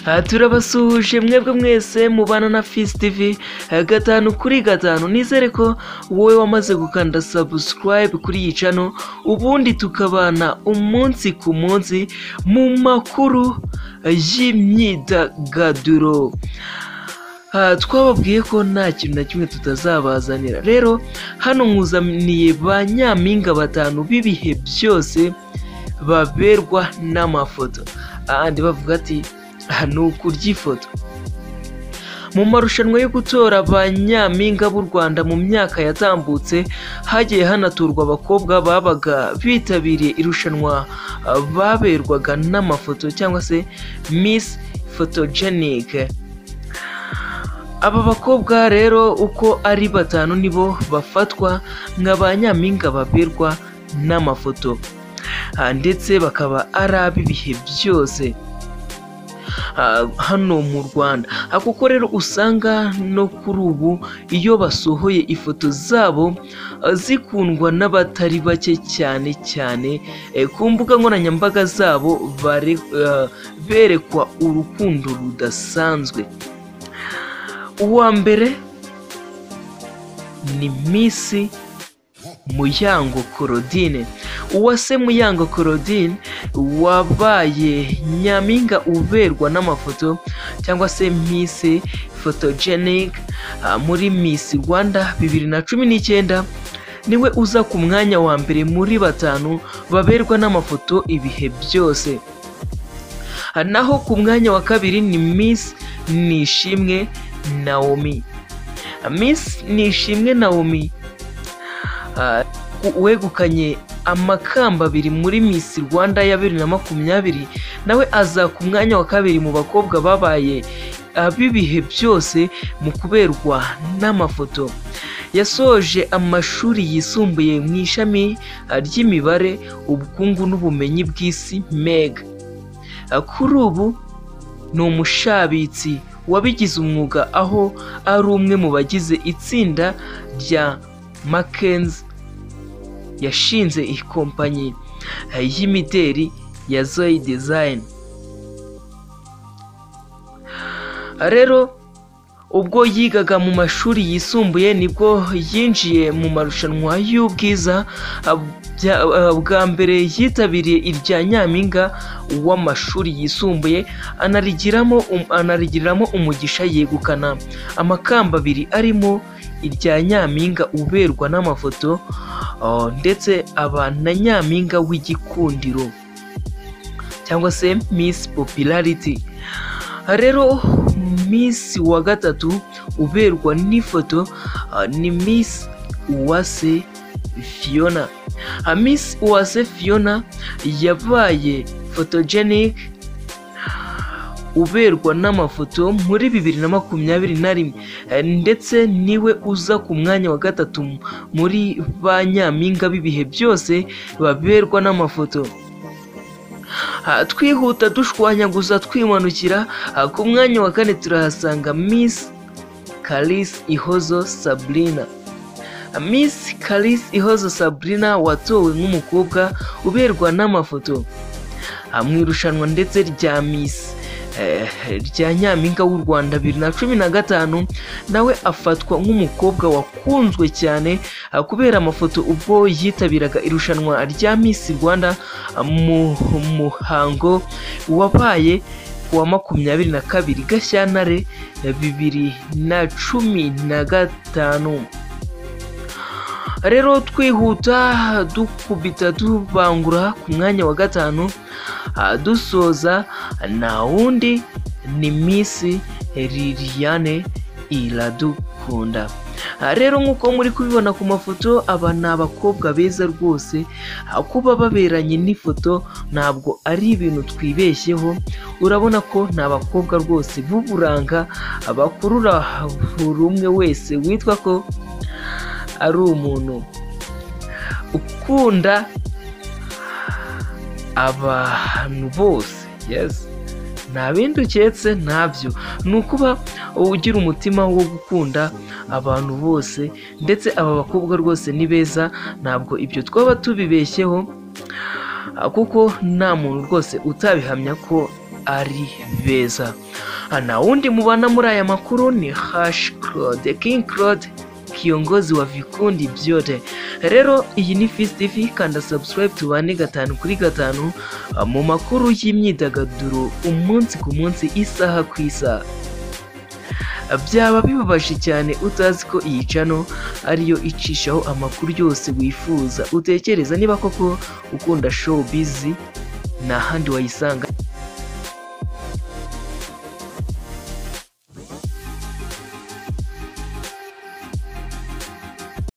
turabasuhuje mwebwe mwese mubana na Fizz TV gatanu kuri gatanu. Nizere ko wowe wamaze gukanda subscribe kuri iyi channel, ubundi tukabana umunsi ku munsi mu makuru y'imyidagaduro. Twababwiye ko nta kintu na kimwe tutazabazanira. Rero hano nkuzaniye ba nyampinga batanu b'ibihe byose baberwa n'amafoto. Ahandi bavuga ati ni ukurya ifoto. Mu marushanwa yo gutora ba nyampinga b'u Rwanda mu myaka yatambutse, hagiye hanaturwa abakobwa babaga bitabiriye irushanwa baberwaga n'amafoto cyangwa se Miss Photogenic. Aba bakobwa rero uko ari batanu nibo bafatwa nka ba nyampinga baberwa n'amafoto, ndetse bakaba ari ab'ibihe byose hano mu Rwanda. Kuko rero usanga no kuri ubu iyo basohoye ifoto zabo zikundwa n'abatari bake cyane cyane ku mbuga nkoranyambaga zabo, berekwa urukundo rudasanzwe. Uwa mbere ni Miss Muyango Claudine. Uwase Muyango Claudine wabaye nyampinga uberwa n'amafoto cyangwa se Miss Photogenic muri Miss Rwanda 2019, niwe uza ku mwanya wa mbere muri batanu baberwa n'amafoto ibihe byose. Naho ku mwanya wa kabiri ni Miss Nishimwe Naomi. Miss Nishimwe Naomi wegukanye amakamba abiri muri Miss Rwanda ya 2020, nawe aza ku mwanya wa kabiri mu bakobwa babaye ab'ibihe byose mu kuberwa n'amafoto. Yasoje amashuri yisumbuye mu ishami ry'imibare, ubukungu n'ubumenyi bw'isi MEG. Kuri ubu ni umushabitsi wabigize umwuga, aho ari umwe mu bagize itsinda rya Mackenzie yashinze ikompanyi y'imideri ya Zoe Design. Rero ubwo yigaga mu mashuri yisumbuye nibwo yinjiye mu marushanwa y'ubwiza. Bwa mbere yitabiriye irya nyampinga w'amashuri yisumbuye, anarigiriramo umugisha yegukana amakamba abiri arimo irya nyampinga uberwa n'amafoto, ndetse aba na nyampinga w'igikundiro cyangwa se Miss Popularity. Rero Miss wa gatatu uberwa n'ifoto ni Miss Uwase Fiona. Miss Uwase Fiona yabaye photogenic uberwa n'amafoto muri 2021, ndetse niwe uza ku mwanya wa gatatu muri ba nyampinga b'ibihe byose baberwa n'amafoto. Twihuta dushwanyaguza twimanukira ku mwanya wa kane turahasanga Miss Kalisi Ihozo Sabrina. Miss Kalisi Ihozo Sabrina watowe nk'umukobwa uberwa n'amafoto mu irushanwa ndetse rya Miss rya nyampinga w'u Rwanda 2015, nawe afatwa nk'umukobwa wakunzwe cyane kubera amafoto ubwo yitabiraga irushanwa rya Miss Rwanda mu muhango wabaye kuwa 22 Gashyantare 2015. Rero twihuta dukubita tubangura ku mwanya wa gatanu dusoza na wundi ni Miss Liliane Iradukunda. Rero nk'uko muri kubibona ku mafoto, aba ni abakobwa beza rwose. Kuba baberanye n'ifoto ntabwo ari ibintu twibeshyeho. Urabona ko ni abakobwa rwose b'uburanga bakurura buri umwe wese witwa ko ari umuntu ukunda abantu bose. Yes, nta bindi uketse ntabyo, ni ukuba ugira umutima wo gukunda abantu bose. Ndetse aba bakobwa rwose ni beza, ntabwo ibyo twaba tubibeshyeho, kuko nta muntu rwose utabihamya ko ari beza. Na wundi mubana muri aya makuru ni #Claude King Claude, kiongozi wa vikundi vyote. Rero iyi ni Fist TV, kanda subscribe tubane 5 kuri 5 mu makuru y'imyidagaduro umunsi ku munsi, isaha ku isaha. Byaba bibabaje cyane utazi ko iyi channel ariyo icishaho amakuru yose wifuza. Utekereza niba koko ukunda showbiz na handi wayisanga.